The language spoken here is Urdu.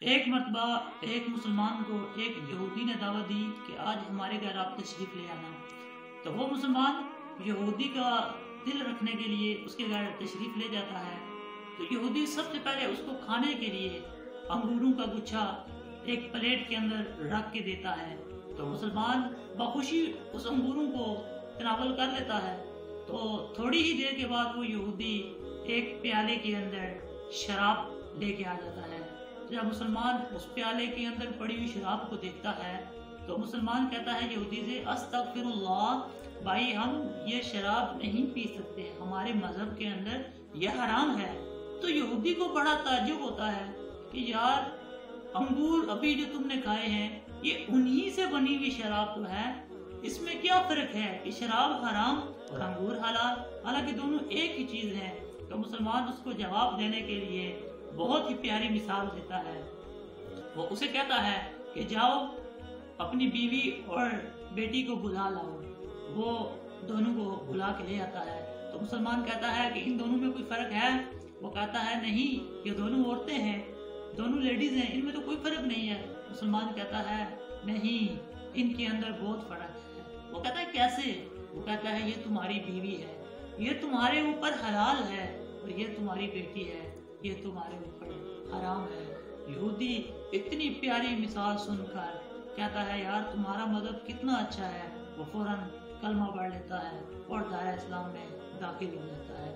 ایک مرتبہ ایک مسلمان کو ایک یہودی نے دعوت دی کہ آج ہمارے گھر آپ تشریف لے آنا. تو وہ مسلمان یہودی کا دل رکھنے کے لیے اس کے گھر تشریف لے جاتا ہے. تو یہودی سب سے پہلے اس کو کھانے کے لیے انگوروں کا گچھا ایک پلیٹ کے اندر رکھ کے دیتا ہے. تو مسلمان بخوشی اس انگوروں کو تناول کر لیتا ہے. تو تھوڑی ہی دیر کے بعد وہ یہودی ایک پیالے کے اندر شراب لے کے آ جاتا ہے. جب مسلمان اس پیالے کے اندر پڑی ہوئی شراب کو دیکھتا ہے تو مسلمان کہتا ہے یہودی سے استغفر اللہ، بھائی ہم یہ شراب نہیں پی سکتے، ہمارے مذہب کے اندر یہ حرام ہے. تو یہودی کو بڑا تعجب ہوتا ہے کہ یار انگور ابھی جو تم نے کھائے ہیں یہ انہی سے بنی ہوئی شراب تو ہے، اس میں کیا فرق ہے کہ شراب حرام اور انگور حلال، حالانکہ دونوں ایک ہی چیز ہے. تو مسلمان اس کو جواب دینے کے لیے بہت ہی پیاری مثال دیتا ہے. وہ اسے کہتا ہے کہ جاؤ اپنی بیوی اور بیٹی کو بلا لاؤ. وہ دونوں کو بلا کے لے آتا ہے. تو مسلمان کہتا ہے کہ ان دونوں میں کوئی فرق ہے؟ وہ کہتا ہے نہیں، یہ دونوں عورتیں ہیں، دونوں لیڈیز ہیں، ان میں تو کوئی فرق نہیں ہے. مسلمان کہتا ہے نہیں، ان کے اندر بہت فرق ہے. وہ کہتا ہے کیسے؟ وہ کہتا ہے یہ تمہاری بیوی ہے، یہ تمہارے اوپر حلال ہے، اور یہ تمہاری بیٹی ہے، یہ تمہارے اوپر حرام ہے. یہودی اتنی پیاری مثال سن کر کہتا ہے یار تمہارا مذہب کتنا اچھا ہے. وہ فوراً کلمہ پڑھ لیتا ہے اور دائرہ اسلام میں داخل ہو جاتا ہے.